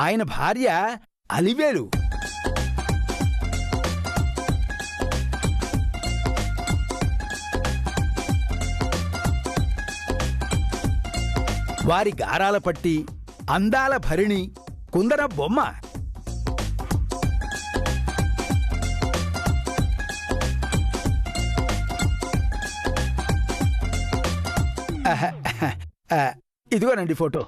ఆయన భార్య అలివేలు. వారి గారాల పట్టి, అందాల భరిణి, కుందన బొమ్మ. ఇదిగోనండి ఫోటో.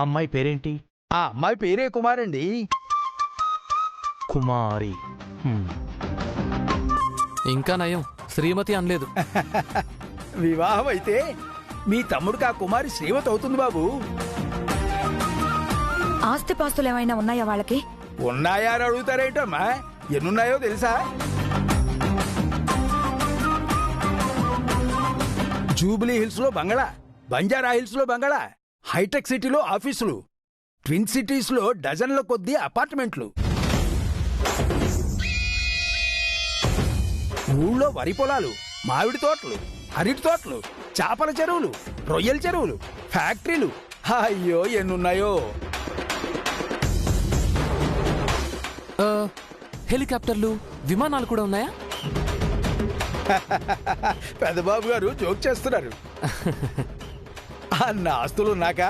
అమ్మాయి పేరేంటి? ఆ అమ్మాయి పేరే కుమారండి. కుమారి. ఇంకా నయం, శ్రీమతి అనలేదు. వివాహం అయితే మీ తమ్ముడికి ఆ కుమారి శ్రీమతి అవుతుంది బాబు. ఆస్తిపాస్తులు ఏమైనా ఉన్నాయా వాళ్ళకి? ఉన్నాయా అని అడుగుతారేంటమ్మా? ఎన్నున్నాయో తెలుసా? జూబిలీ హిల్స్ లో బంగళా, బంజారా హిల్స్ లో బంగళా, హైటెక్ సిటీలో ఆఫీసులు, ట్విన్ సిటీస్ లో డజన్ల కొద్దీ అపార్ట్మెంట్లు, ఊళ్ళో వరి పొలాలు, మామిడి తోటలు, అరటి తోటలు, చేపల చెరువులు, రొయ్యల చెరువులు, ఫ్యాక్టరీలు. అయ్యో ఎన్నున్నాయో. హెలికాప్టర్లు, విమానాలు కూడా ఉన్నాయా? పెద్దబాబు గారు జోక్ చేస్తున్నారు. అన్న ఆస్తులున్నాక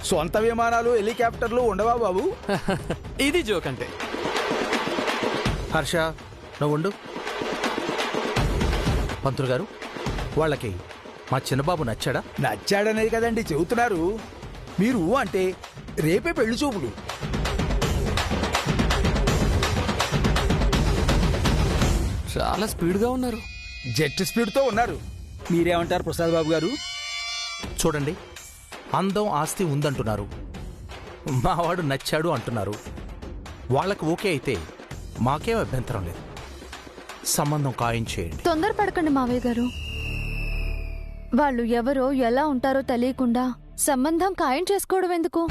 సొంత విమానాలు, హెలికాప్టర్లు ఉండవా బాబు? ఇది జోక్ అంటే. హర్ష, నువ్వు ఉండు. పంతులు గారు, వాళ్ళకి మా చిన్నబాబు నచ్చాడా? నచ్చాడనేది కదండి చెబుతున్నారు. మీరు అంటే రేపే పెళ్లి చూపులు. చాలా స్పీడ్గా ఉన్నారు. జెట్ స్పీడ్తో ఉన్నారు. మీరేమంటారు ప్రసాద్ బాబు గారు? చూడండి, అందం ఆస్తి ఉందంటున్నారు, మావాడు నచ్చాడు అంటున్నారు. వాళ్ళకు ఓకే అయితే మాకేం అభ్యంతరం లేదు. సంబంధం ఖాయం చేయండి. తొందరపడకండి మావయ్య గారు. వాళ్ళు ఎవరో ఎలా ఉంటారో తెలియకుండా సంబంధం ఖాయం చేసుకోవడం ఎందుకు?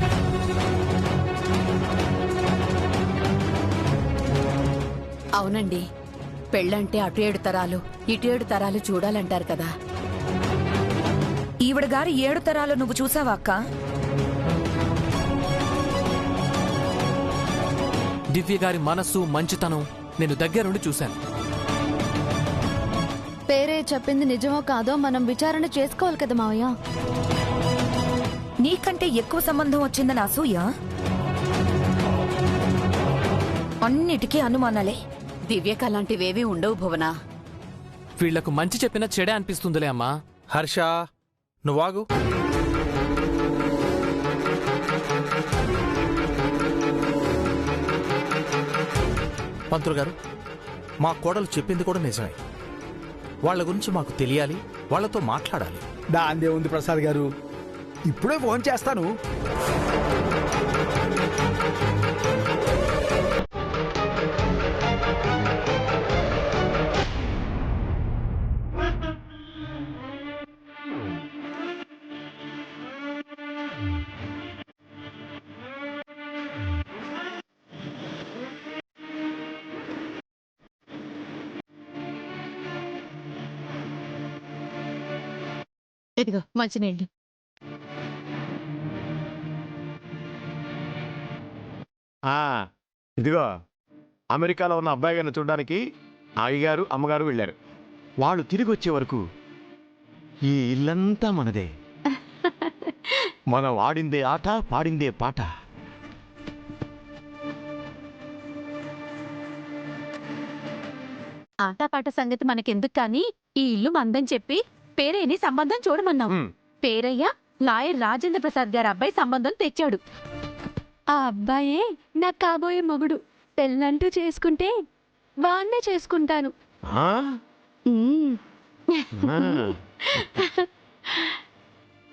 అవునండి, పెళ్ళంటే అటు 7 తరాలు ఇటు 7 తరాలు చూడాలంటారు కదా. ఈవిడ గారి 7 తరాలు నువ్వు చూసావా అక్క? దివ్య గారి మనస్సు, మంచితనం నేను దగ్గరుండి చూశాను. పేరే చెప్పింది నిజమో కాదో మనం విచారణ చేసుకోవాలి కదా మావయ్య. నీకంటే ఎక్కువ సంబంధం వచ్చిందని అసూయ? అన్నిటికీ అనుమానాలే. దివ్యకు అలాంటివేవీ ఉండవు భువన. వీళ్లకు మంచి చెప్పినా చెడే అనిపిస్తుందిలే అమ్మా. హర్ష, నువ్వాగు. పంతులు గారు, మా కోడలు చెప్పింది కూడా నిజమే. వాళ్ళ గురించి మాకు తెలియాలి, వాళ్ళతో మాట్లాడాలి. దాందే ఉంది ప్రసాద్ గారు, ఇప్పుడే ఫోన్ చేస్తాను. ఇదిగో మంచినీళ్ళు. ఇదిగో అమెరికాలో ఉన్న అబ్బాయి గారిని చూడడానికి అయ్యగారు అమ్మగారు వెళ్ళారు. వాళ్ళు తిరిగి వచ్చే వరకు ఈ ఇల్లంతా మనదే. మనం ఆడిందే ఆట, పాడిందే పాట. ఆటపాట సంగతి మనకెందుకు కానీ ఈ ఇల్లు మందని చెప్పి పేరయ్యని సంబంధం చూడమన్నాం. పేరయ్య లాయర్ రాజేంద్ర ప్రసాద్ గారి అబ్బాయి సంబంధం తెచ్చాడు. ఆ అబ్బాయే నాకు కాబోయే మొగుడు. పెళ్ళంటూ చేసుకుంటే వాన్నే చేసుకుంటాను. ఆ?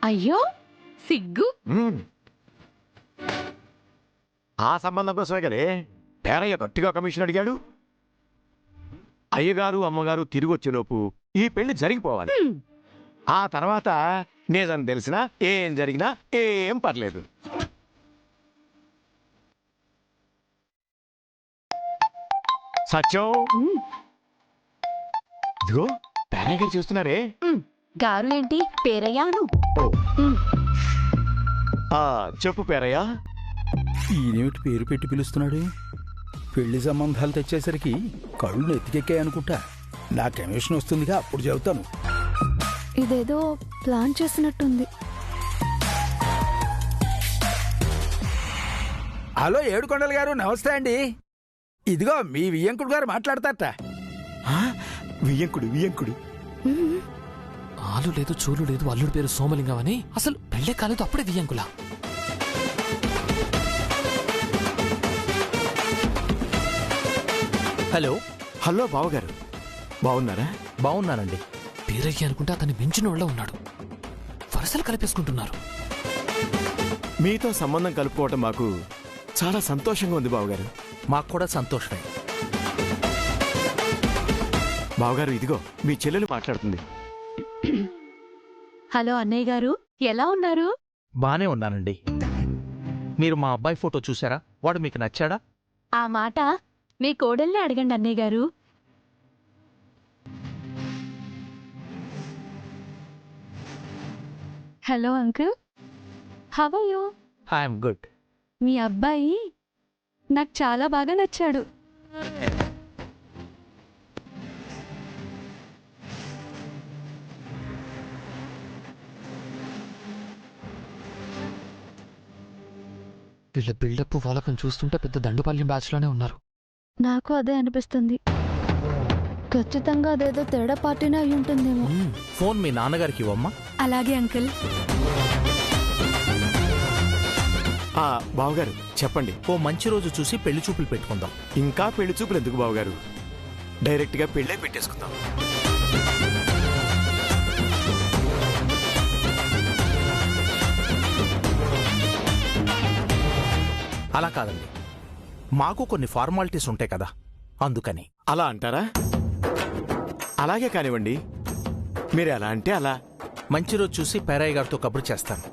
అయ్యో సిగ్గు. ఆ సంబంధం కోసమే కదే పేరయ్య గట్టిగా కమిషన్ అడిగాడు. అయ్యగారు అమ్మగారు తిరిగి వచ్చేలోపు ఈ పెళ్లి జరిగిపోవాలి. ఆ తర్వాత నిజం తెలిసినా ఏం జరిగినా ఏం పర్లేదు. సత్యం, ఇదిగో పేరయ్య గారు చూస్తున్నారే. గారు ఏంటి పేరయ్యాను. చెప్పు పేరయ్య. ఈయనేమిటి పేరు పెట్టి పిలుస్తున్నాడు? పెళ్లి సంబంధాలు తెచ్చేసరికి కళ్ళు ఎత్తికెక్కాయనుకుంటా. నా కమిషన్ వస్తుందిగా, అప్పుడు చెబుతాను. ఇదేదో ప్లాన్ చేసినట్టుంది. హలో ఏడుకొండల గారు, నమస్తే అండి. ఇదిగో మీ వియ్యంకుడు గారు మాట్లాడతారట. వియ్యంకుడు వియ్యంకుడు ఆలు లేదు చూలు లేదు, అల్లుడి పేరు సోమలింగం అని. అసలు పెళ్ళే కాలేదు, అప్పుడే వియ్యంకులా? హలో. హలో బావగారు, బాగున్నారా? బాగున్నానండి. పేరయ్య అనుకుంటే అతన్ని మించిన వాళ్ళ ఉన్నాడు. వరసలు కలిపేసుకుంటున్నారు. మీతో సంబంధం కలుపుకోవటం మాకు చాలా సంతోషంగా ఉంది బావగారు. మాకు కూడా సంతోషమే. బావగారు, ఇదిగో మీ చెల్లెలు మాట్లాడుతుంది. హలో అన్నయ్య గారు, ఎలా ఉన్నారు? బానే ఉన్నానండి. మీరు మా అబ్బాయి ఫోటో చూసారా? వాడు మీకు నచ్చాడా? ఆ మాట మీ కోడల్ని అడగండి అన్నయ్య గారు. Hello uncle, how are you? I'm good. మీ అబ్బాయి నాకు చాలా బాగా నచ్చాడు. వీళ్ళ బిల్డప్ వాళ్ళకం చూస్తుంటే పెద్ద దండుపాల్యం బ్యాచ్ లోనే ఉన్నారు. నాకు అదే అనిపిస్తుంది. ఖచ్చితంగా అదేదో తేడా పార్టీనే అయి ఉంటుందేమో. ఫోన్ మీ నాన్నగారికి ఇవ్వమ్మా. అలాగే అంకుల్. బావగారు చెప్పండి. ఓ మంచి రోజు చూసి పెళ్లి చూపులు పెట్టుకుందాం. ఇంకా పెళ్లి చూపులు ఎందుకు బావగారు? డైరెక్ట్ గా పెళ్ళే పెట్టేసుకుందాం. అలా కాదండి, మాకు కొన్ని ఫార్మాలిటీస్ ఉంటాయి కదా, అందుకని. అలా అంటారా? అలాగే కానివ్వండి, మీరు ఎలా అంటే అలా. మంచి రోజు చూసి పేరయ్య గారితో కబురు చేస్తాను.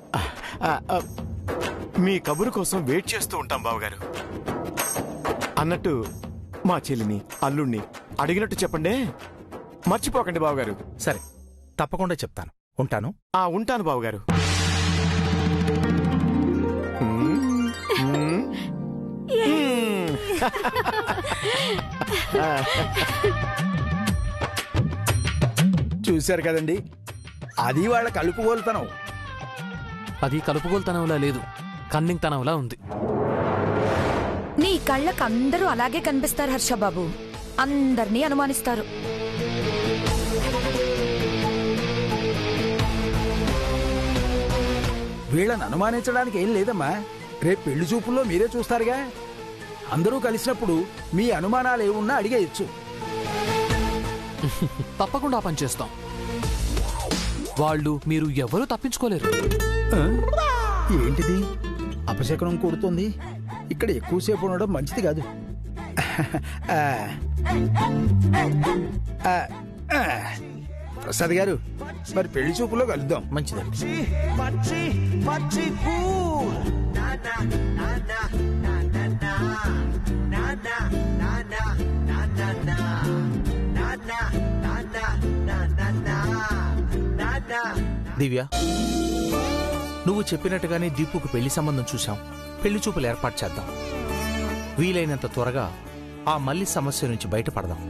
మీ కబురు కోసం వెయిట్ చేస్తూ ఉంటాం బావగారు. అన్నట్టు మా చెల్లిని అల్లుణ్ణి అడిగినట్టు చెప్పండి, మర్చిపోకండి బావగారు. సరే, తప్పకుండా చెప్తాను. ఉంటాను. ఉంటాను బావగారు. చూశారు కదండి, అది వాళ్ళ కలుపుగోలుతనం. అది కలుపుగోలుతనంలా లేదు, కన్నింగ్తనంలా ఉంది. నీ కళ్ళకు అందరూ అలాగే కనిపిస్తారు హర్షబాబు. అందర్నీ అనుమానిస్తారు. వీళ్ళని అనుమానించడానికి ఏం లేదమ్మా. రేపు పెళ్లి చూపుల్లో మీరే చూస్తారుగా. అందరూ కలిసినప్పుడు మీ అనుమానాలు ఏమున్నా అడిగేయచ్చు. తప్పకుండా పని చేస్తాం. వాళ్ళు మీరు ఎవరూ తప్పించుకోలేరు. ఏంటిది? అపశకనం కొడుతుంది. ఇక్కడ ఎక్కువసేపు ఉండడం మంచిది కాదు. ప్రసాద్ గారు, మరి పెళ్లి చూపులో కలుద్దాం. మంచిదండి. దివ్య, నువ్వు చెప్పినట్టుగానే దీపుకు పెళ్లి సంబంధం చూశాం. పెళ్లి చూపులు ఏర్పాటు చేద్దాం. వీలైనంత త్వరగా ఆ మల్లి సమస్య నుంచి బయటపడదాం.